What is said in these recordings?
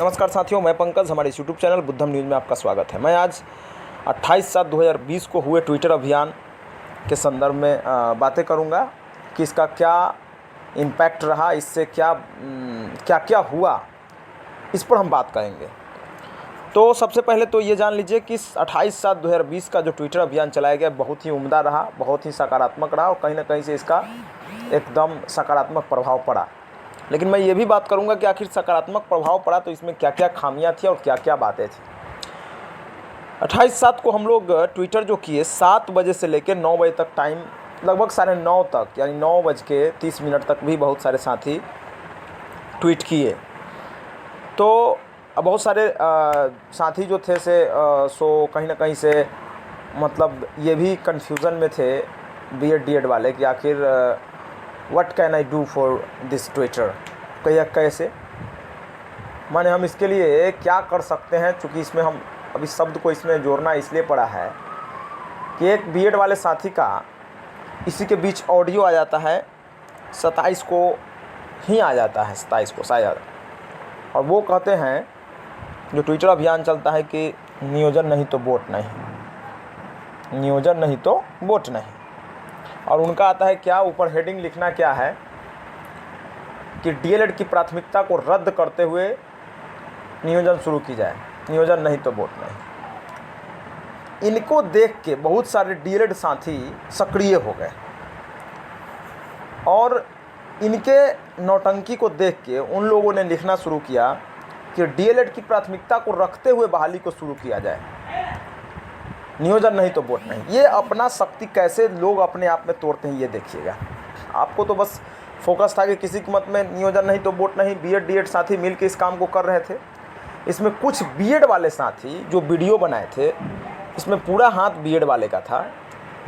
नमस्कार साथियों, मैं पंकज। हमारे इस यूट्यूब चैनल बुद्धम न्यूज़ में आपका स्वागत है। मैं आज 28/7/2020 को हुए ट्विटर अभियान के संदर्भ में बातें करूंगा कि इसका क्या इम्पैक्ट रहा, इससे क्या क्या हुआ, इस पर हम बात करेंगे। तो सबसे पहले तो ये जान लीजिए कि 28/7/2020 का जो ट्विटर अभियान चलाया गया बहुत ही उम्दा रहा, बहुत ही सकारात्मक रहा और कहीं ना कहीं से इसका एकदम सकारात्मक प्रभाव पड़ा। लेकिन मैं ये भी बात करूंगा कि आखिर सकारात्मक प्रभाव पड़ा तो इसमें क्या क्या खामियां थी और क्या क्या बातें थी। 28/7 को हम लोग ट्विटर जो किए 7 बजे से लेकर 9 बजे तक टाइम, लगभग 9:30 तक, यानी 9:30 तक भी बहुत सारे साथी ट्वीट किए। तो बहुत सारे साथी जो थे सो कहीं ना कहीं से मतलब ये भी कन्फ्यूज़न में थे B.Ed वाले कि आखिर what can I do for this Twitter, कैसे माने हम इसके लिए क्या कर सकते हैं। चूँकि इसमें हम अभी शब्द को इसमें जोड़ना इसलिए पड़ा है कि एक B.Ed वाले साथी का इसी के बीच ऑडियो आ जाता है, 27 को ही आ जाता है, 27 को शायद, और वो कहते हैं जो ट्विटर अभियान चलता है कि नियोजन नहीं तो वोट नहीं, नियोजन नहीं तो वोट नहीं। और उनका आता है क्या, ऊपर हेडिंग लिखना क्या है कि D.Ed की प्राथमिकता को रद्द करते हुए नियोजन शुरू की जाए, नियोजन नहीं तो वोट नहीं। इनको देख के बहुत सारे D.Ed साथी सक्रिय हो गए और इनके नौटंकी को देख के उन लोगों ने लिखना शुरू किया कि D.Ed की प्राथमिकता को रखते हुए बहाली को शुरू किया जाए, नियोजन नहीं तो वोट नहीं। ये अपना शक्ति कैसे लोग अपने आप में तोड़ते हैं ये देखिएगा। आपको तो बस फोकस था कि किसी कीमत में नियोजन नहीं तो वोट नहीं। B.Ed D.Ed साथी मिलकर इस काम को कर रहे थे। इसमें कुछ B.Ed वाले साथी जो वीडियो बनाए थे, इसमें पूरा हाथ B.Ed वाले का था।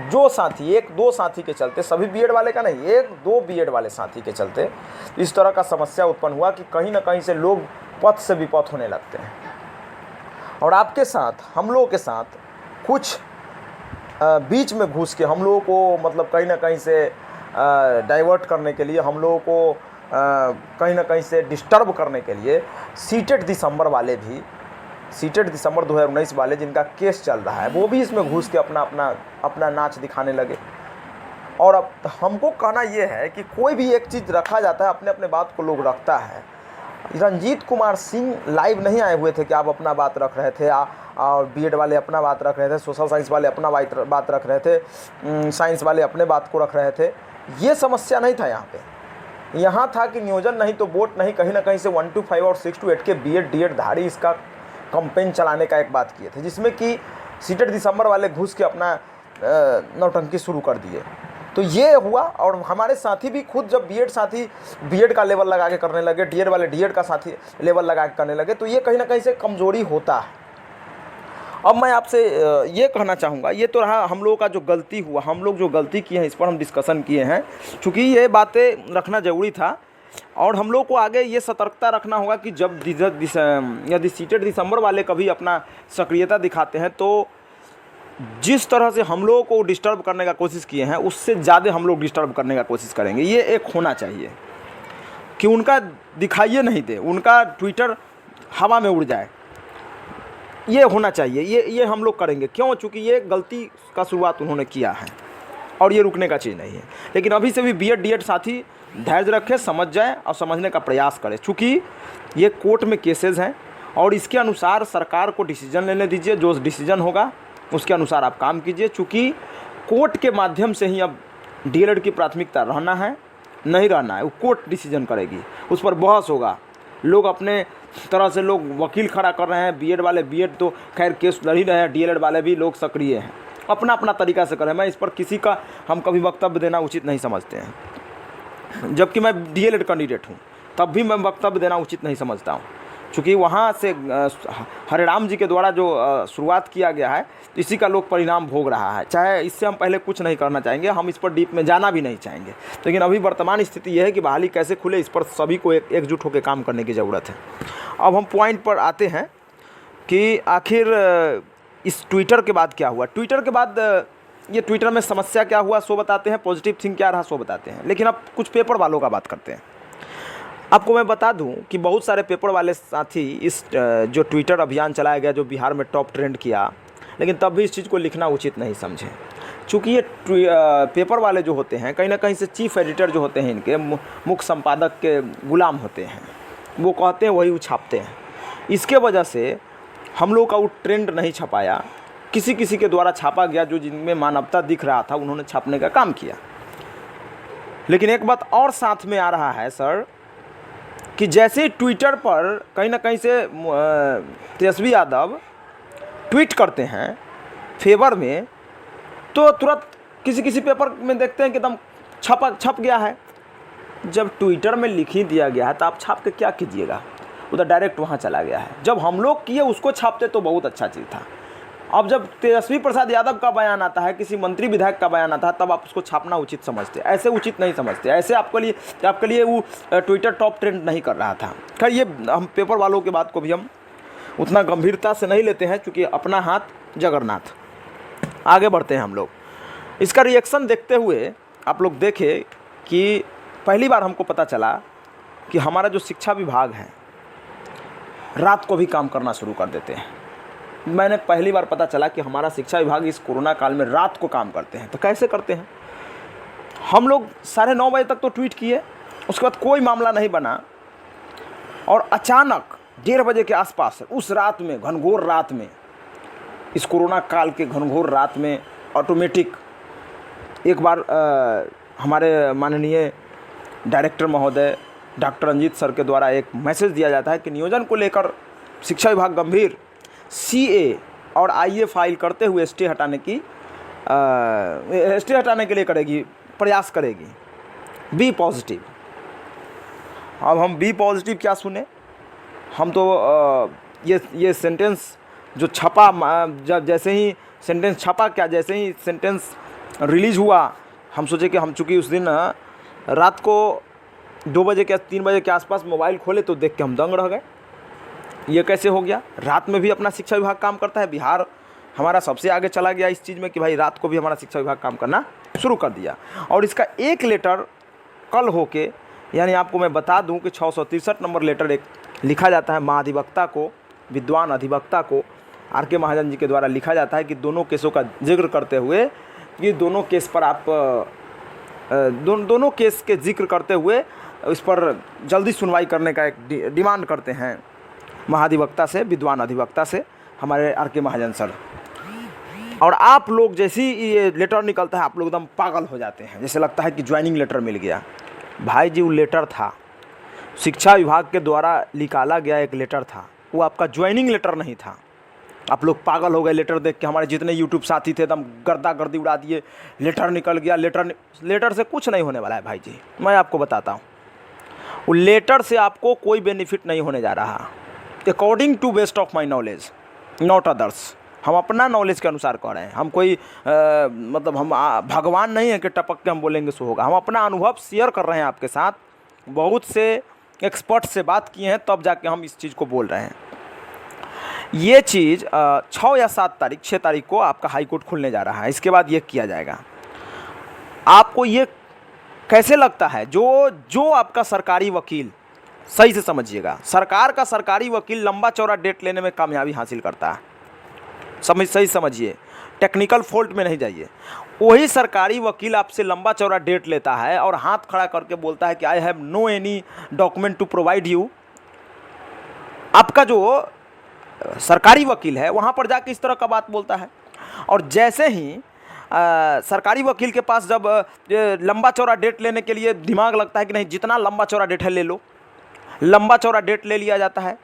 जो साथी, 1-2 साथी के चलते, सभी B.Ed वाले का नहीं, 1-2 B.Ed वाले साथी के चलते इस तरह का समस्या उत्पन्न हुआ कि कहीं ना कहीं से लोग पथ से विपथ होने लगते हैं। और आपके साथ, हम लोगों के साथ कुछ बीच में घुस के हम लोगों को मतलब कहीं ना कहीं से डाइवर्ट करने के लिए, हम लोगों को कहीं ना कहीं से डिस्टर्ब करने के लिए सीटेड दिसंबर वाले भी, सीटेड दिसंबर 2019 वाले जिनका केस चल रहा है, वो भी इसमें घुस के अपना नाच दिखाने लगे। और अब हमको कहना ये है कि कोई भी एक चीज़ रखा जाता है, अपने अपने बात को लोग रखता है। रंजीत कुमार सिंह लाइव नहीं आए हुए थे कि आप अपना बात रख रहे थे, और B.Ed वाले अपना बात रख रहे थे, सोशल साइंस वाले अपना बात रख रहे थे, साइंस वाले अपने बात को रख रहे थे। ये समस्या नहीं था यहाँ पे। यहाँ था कि नियोजन नहीं तो वोट नहीं, कहीं ना कहीं से 1 to 5 और 6 to 8 के B.Ed D.Ed धारी इसका कंपेन चलाने का एक बात किए थे, जिसमें कि सीटेड दिसंबर वाले घुस के अपना नौटंकी शुरू कर दिए। तो ये हुआ। और हमारे साथी भी खुद जब B.Ed साथी B.Ed का लेवल लगा के करने लगे, D.Ed वाले D.Ed का साथी लेवल लगा के करने लगे, तो ये कहीं ना कहीं से कमज़ोरी होता है। अब मैं आपसे ये कहना चाहूँगा, ये तो रहा हम लोगों का जो गलती हुआ, हम लोग जो गलती किए हैं इस पर हम डिस्कशन किए हैं, चूँकि ये बातें रखना ज़रूरी था। और हम लोग को आगे ये सतर्कता रखना होगा कि जब यदि सीटेड दिसंबर वाले कभी अपना सक्रियता दिखाते हैं तो जिस तरह से हम लोगों को डिस्टर्ब करने का कोशिश किए हैं उससे ज़्यादा हम लोग डिस्टर्ब करने का कोशिश करेंगे। ये एक होना चाहिए कि उनका दिखाइए नहीं दे, उनका ट्विटर हवा में उड़ जाए, ये होना चाहिए। ये हम लोग करेंगे। क्यों? चूँकि ये गलती का शुरुआत उन्होंने किया है और ये रुकने का चीज़ नहीं है। लेकिन अभी से भी B.Ed D.Ed साथी धैर्य रखें, समझ जाए और समझने का प्रयास करें। चूँकि ये कोर्ट में केसेस हैं और इसके अनुसार सरकार को डिसीजन लेने दीजिए। जो डिसीजन होगा उसके अनुसार आप काम कीजिए। चूँकि कोर्ट के माध्यम से ही अब D.Ed की प्राथमिकता रहना है नहीं रहना है, वो कोर्ट डिसीजन करेगी, उस पर बहस होगा। लोग अपने तरह से लोग वकील खड़ा कर रहे हैं। B.Ed वाले B.Ed तो खैर केस लड़ ही रहे हैं, D.Ed वाले भी लोग सक्रिय हैं, अपना अपना तरीका से करें। मैं इस पर किसी का हम कभी वक्तव्य देना उचित नहीं समझते हैं। जबकि मैं D.Ed कैंडिडेट हूँ तब भी मैं वक्तव्य देना उचित नहीं समझता हूँ, चूँकि वहाँ से हरिराम जी के द्वारा जो शुरुआत किया गया है इसी का लोग परिणाम भोग रहा है। चाहे इससे हम पहले कुछ नहीं करना चाहेंगे, हम इस पर डीप में जाना भी नहीं चाहेंगे। लेकिन अभी वर्तमान स्थिति यह है कि बहाली कैसे खुले, इस पर सभी को एकजुट होकर काम करने की ज़रूरत है। अब हम पॉइंट पर आते हैं कि आखिर इस ट्विटर के बाद क्या हुआ। ट्विटर के बाद ये ट्विटर में समस्या क्या हुआ सो बताते हैं, पॉजिटिव थिंग क्या रहा सो बताते हैं। लेकिन अब कुछ पेपर वालों का बात करते हैं। आपको मैं बता दूं कि बहुत सारे पेपर वाले साथी इस जो ट्विटर अभियान चलाया गया जो बिहार में टॉप ट्रेंड किया, लेकिन तब भी इस चीज़ को लिखना उचित नहीं समझे, चूँकि ये पेपर वाले जो होते हैं कहीं ना कहीं से चीफ एडिटर जो होते हैं इनके मुख्य संपादक के गुलाम होते हैं, वो कहते हैं वही वो छापते हैं। इसके वजह से हम लोग का वो ट्रेंड नहीं छपाया, किसी किसी के द्वारा छापा गया, जो जिनमें मानवता दिख रहा था उन्होंने छापने का काम किया। लेकिन एक बात और साथ में आ रहा है सर, कि जैसे ट्विटर पर कहीं ना कहीं से तेजस्वी यादव ट्वीट करते हैं फेवर में, तो तुरंत किसी किसी पेपर में देखते हैं कि एकदम छप गया है। जब ट्विटर में लिख ही दिया गया है तो आप छाप के क्या कीजिएगा, वो तो डायरेक्ट वहाँ चला गया है। जब हम लोग किए उसको छापते तो बहुत अच्छा चीज़ था। अब जब तेजस्वी प्रसाद यादव का बयान आता है, किसी मंत्री विधायक का बयान आता है, तब आप उसको छापना उचित समझते, ऐसे उचित नहीं समझते। ऐसे आपके लिए वो ट्विटर टॉप ट्रेंड नहीं कर रहा था। खैर, ये हम पेपर वालों की बात को भी हम उतना गंभीरता से नहीं लेते हैं, क्योंकि अपना हाथ जगन्नाथ। आगे बढ़ते हैं हम लोग। इसका रिएक्शन देखते हुए आप लोग देखें कि पहली बार हमको पता चला कि हमारा जो शिक्षा विभाग है रात को भी काम करना शुरू कर देते हैं। मैंने पहली बार पता चला कि हमारा शिक्षा विभाग इस कोरोना काल में रात को काम करते हैं। तो कैसे करते हैं? हम लोग 9:30 बजे तक तो ट्वीट किए, उसके बाद कोई मामला नहीं बना, और अचानक 1:30 बजे के आसपास उस रात में, घनघोर रात में, इस कोरोना काल के घनघोर रात में ऑटोमेटिक एक बार हमारे माननीय डायरेक्टर महोदय डॉक्टर रंजीत सर के द्वारा एक मैसेज दिया जाता है कि नियोजन को लेकर शिक्षा विभाग गंभीर, सीए और आईए फाइल करते हुए स्टे हटाने के लिए करेगी, प्रयास करेगी। Be positive. अब हम बी पॉजिटिव क्या सुने? हम तो ये सेंटेंस जो छपा, जब जैसे ही सेंटेंस छपा, क्या जैसे ही सेंटेंस रिलीज़ हुआ, हम सोचे कि हम चूँकि उस दिन रात को 2 बजे के 3 बजे के आसपास मोबाइल खोले तो देख के हम दंग रह गए। ये कैसे हो गया? रात में भी अपना शिक्षा विभाग काम करता है। बिहार हमारा सबसे आगे चला गया इस चीज़ में कि भाई रात को भी हमारा शिक्षा विभाग काम करना शुरू कर दिया। और इसका एक लेटर कल होके, यानी आपको मैं बता दूं कि 663 नंबर लेटर एक लिखा जाता है महाधिवक्ता को, विद्वान अधिवक्ता को आर.के. महाजन जी के द्वारा लिखा जाता है कि दोनों केसों का जिक्र करते हुए, ये दोनों केस पर आप दोनों केस के जिक्र करते हुए इस पर जल्दी सुनवाई करने का एक डिमांड करते हैं महाधिवक्ता से, विद्वान अधिवक्ता से, हमारे आर.के. महाजन सर। और आप लोग जैसे ही ये लेटर निकलता है आप लोग एकदम पागल हो जाते हैं, जैसे लगता है कि ज्वाइनिंग लेटर मिल गया। भाई जी, वो लेटर था, शिक्षा विभाग के द्वारा निकाला गया एक लेटर था, वो आपका ज्वाइनिंग लेटर नहीं था। आप लोग पागल हो गए लेटर देख के। हमारे जितने यूट्यूब साथी थे एकदम गर्दा गर्दी उड़ा दिए, लेटर निकल गया। लेटर से कुछ नहीं होने वाला है भाई जी, मैं आपको बताता हूँ। वो लेटर से आपको कोई बेनिफिट नहीं होने जा रहा, according to best of my knowledge, not others. हम अपना नॉलेज के अनुसार कह रहे हैं। हम कोई मतलब हम भगवान नहीं है कि टपक के हम बोलेंगे सो होगा। हम अपना अनुभव शेयर कर रहे हैं आपके साथ। बहुत से एक्सपर्ट से बात किए हैं तब जाके हम इस चीज़ को बोल रहे हैं। ये चीज़ 6 या 7 तारीख 6 तारीख को आपका हाई कोर्ट खुलने जा रहा है। इसके बाद ये किया जाएगा। आपको ये कैसे लगता है? जो आपका सरकारी वकील, सही से समझिएगा, सरकार का सरकारी वकील लंबा चौड़ा डेट लेने में कामयाबी हासिल करता है, सही समझिए, टेक्निकल फॉल्ट में नहीं जाइए। वही सरकारी वकील आपसे लंबा चौड़ा डेट लेता है और हाथ खड़ा करके बोलता है कि I have no any document to provide you. आपका जो सरकारी वकील है वहाँ पर जाके इस तरह का बात बोलता है। और जैसे ही सरकारी वकील के पास जब लंबा चौड़ा डेट लेने के लिए दिमाग लगता है कि नहीं, जितना लंबा चौड़ा डेट है ले लो, लंबा चौड़ा डेट ले लिया जाता है।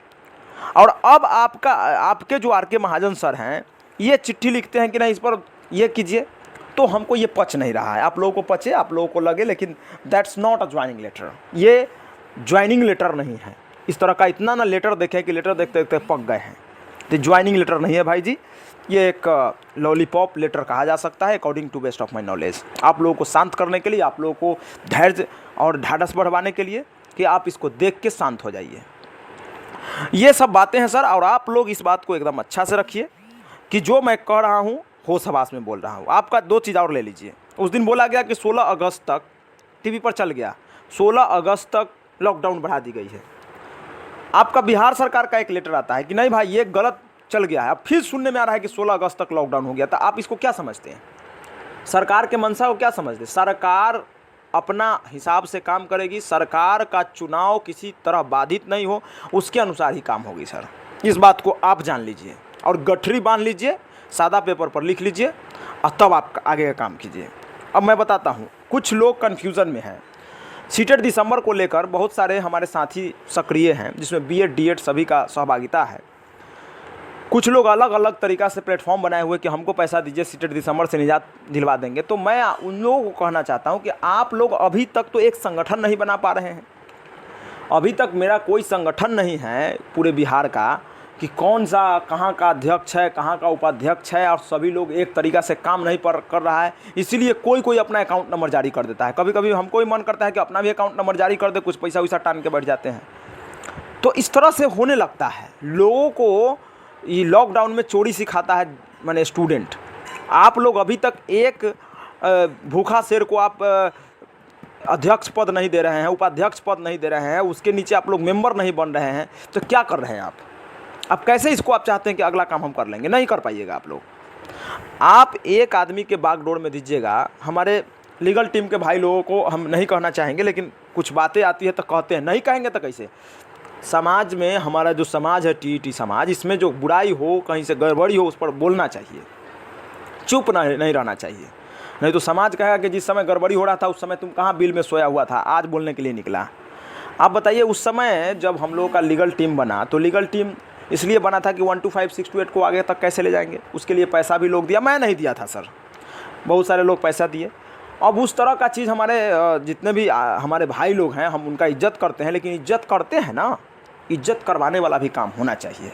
और अब आपके जो आर.के. महाजन सर हैं, ये चिट्ठी लिखते हैं कि नहीं इस पर ये कीजिए, तो हमको ये पच नहीं रहा है। आप लोगों को पचे, आप लोगों को लगे, लेकिन that's not a joining letter. ये ज्वाइनिंग लेटर नहीं है। इस तरह का इतना ना लेटर देखें कि लेटर देखते देखते पक गए हैं, तो ज्वाइनिंग लेटर नहीं है भाई जी। ये एक लॉलीपॉप लेटर कहा जा सकता है, according to best of my knowledge. आप लोगों को शांत करने के लिए, आप लोगों को धैर्य और ढाढ़स बढ़वाने के लिए कि आप इसको देख के शांत हो जाइए। ये सब बातें हैं सर। और आप लोग इस बात को एकदम अच्छा से रखिए कि जो मैं कह रहा हूँ होश हवास में बोल रहा हूँ। आपका 2 चीज़ और ले लीजिए। उस दिन बोला गया कि 16 अगस्त तक, टीवी पर चल गया, 16 अगस्त तक लॉकडाउन बढ़ा दी गई है। आपका बिहार सरकार का एक लेटर आता है कि नहीं भाई ये गलत चल गया है, अब फिर सुनने में आ रहा है कि 16 अगस्त तक लॉकडाउन हो गया था। आप इसको क्या समझते हैं? सरकार के मंशा को क्या समझते हैं? सरकार अपना हिसाब से काम करेगी, सरकार का चुनाव किसी तरह बाधित नहीं हो उसके अनुसार ही काम होगी सर। इस बात को आप जान लीजिए और गठरी बांध लीजिए, सादा पेपर पर लिख लीजिए और तब आप आगे का काम कीजिए। अब मैं बताता हूँ, कुछ लोग कन्फ्यूज़न में हैं। सीटेट दिसंबर को लेकर बहुत सारे हमारे साथी सक्रिय हैं, जिसमें बीएड डीएड सभी का सहभागिता है। कुछ लोग अलग अलग तरीक़ा से प्लेटफॉर्म बनाए हुए कि हमको पैसा दीजिए, सीटेट दिसंबर से निजात दिलवा देंगे। तो मैं उन लोगों को कहना चाहता हूं कि आप लोग अभी तक तो एक संगठन नहीं बना पा रहे हैं। अभी तक मेरा कोई संगठन नहीं है पूरे बिहार का कि कौन सा कहाँ का अध्यक्ष है, कहाँ का उपाध्यक्ष है, और सभी लोग एक तरीक़ा से काम नहीं कर रहा है। इसीलिए कोई अपना अकाउंट नंबर जारी कर देता है। कभी कभी हमको ही मन करता है कि अपना भी अकाउंट नंबर जारी कर दे, कुछ पैसा वैसा टान के बैठ जाते हैं। तो इस तरह से होने लगता है। लोगों को ये लॉकडाउन में चोरी सिखाता है माने स्टूडेंट। आप लोग अभी तक एक भूखा शेर को आप अध्यक्ष पद नहीं दे रहे हैं, उपाध्यक्ष पद नहीं दे रहे हैं, उसके नीचे आप लोग मेंबर नहीं बन रहे हैं, तो क्या कर रहे हैं आप? अब कैसे इसको आप चाहते हैं कि अगला काम हम कर लेंगे? नहीं कर पाइएगा आप लोग। आप एक आदमी के बागडोर में दीजिएगा। हमारे लीगल टीम के भाई लोगों को हम नहीं कहना चाहेंगे, लेकिन कुछ बातें आती है तो कहते हैं, नहीं कहेंगे तो कैसे? समाज में हमारा जो समाज है टीईटी समाज, इसमें जो बुराई हो, कहीं से गड़बड़ी हो, उस पर बोलना चाहिए, चुप नहीं रहना चाहिए। नहीं तो समाज कहेगा कि जिस समय गड़बड़ी हो रहा था उस समय तुम कहाँ बिल में सोया हुआ था, आज बोलने के लिए निकला। आप बताइए, उस समय जब हम लोगों का लीगल टीम बना तो लीगल टीम इसलिए बना था कि 125 628 को आगे तक कैसे ले जाएंगे, उसके लिए पैसा भी लोग दिया। मैं नहीं दिया था सर, बहुत सारे लोग पैसा दिए। अब उस तरह का चीज़ हमारे जितने भी हमारे भाई लोग हैं, हम उनका इज्जत करते हैं, लेकिन इज्जत करते हैं ना, इज्जत करवाने वाला भी काम होना चाहिए।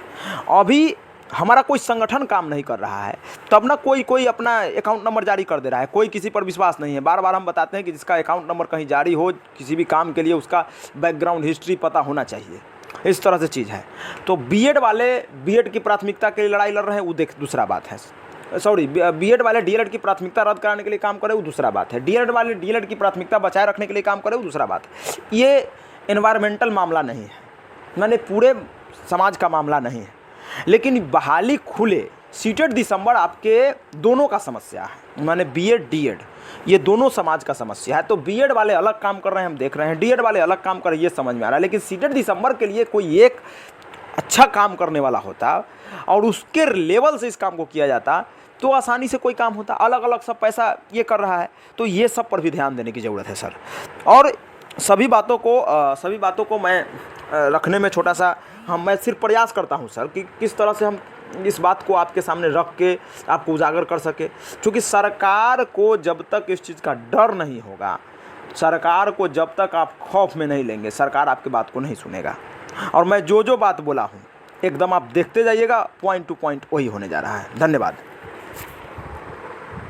अभी हमारा कोई संगठन काम नहीं कर रहा है, तब ना कोई अपना अकाउंट नंबर जारी कर दे रहा है। कोई किसी पर विश्वास नहीं है। बार बार हम बताते हैं कि जिसका अकाउंट नंबर कहीं जारी हो किसी भी काम के लिए, उसका बैकग्राउंड हिस्ट्री पता होना चाहिए। इस तरह से चीज़ है। तो बीएड वाले बीएड की प्राथमिकता के लिए लड़ाई लड़ रहे हैं, वो दूसरा बात है। सॉरी, बीएड वाले डीएलएड की प्राथमिकता रद्द कराने के लिए काम करे, वो दूसरा बात है। डीएलएड वाले डीएलएड की प्राथमिकता बचाए रखने के लिए काम करे, वो दूसरा बात है। ये एनवायरमेंटल मामला नहीं है, मैंने पूरे समाज का मामला नहीं है। लेकिन बहाली खुले सीटेट दिसंबर आपके दोनों का समस्या है, माने बीएड डीएड ये दोनों समाज का समस्या है। तो बीएड वाले अलग काम कर रहे हैं, हम देख रहे हैं, डीएड वाले अलग काम कर रहे हैं, ये समझ में आ रहा है। लेकिन सीटेट दिसंबर के लिए कोई एक अच्छा काम करने वाला होता और उसके लेवल से इस काम को किया जाता तो आसानी से कोई काम होता। अलग अलग सब पैसा ये कर रहा है, तो ये सब पर भी ध्यान देने की ज़रूरत है सर। और सभी बातों को मैं रखने में छोटा सा मैं सिर्फ प्रयास करता हूं सर कि किस तरह से हम इस बात को आपके सामने रख के आपको उजागर कर सके। क्योंकि सरकार को जब तक इस चीज़ का डर नहीं होगा, सरकार को जब तक आप खौफ में नहीं लेंगे, सरकार आपकी बात को नहीं सुनेगा। और मैं जो बात बोला हूँ एकदम आप देखते जाइएगा, पॉइंट टू पॉइंट वही होने जा रहा है। धन्यवाद।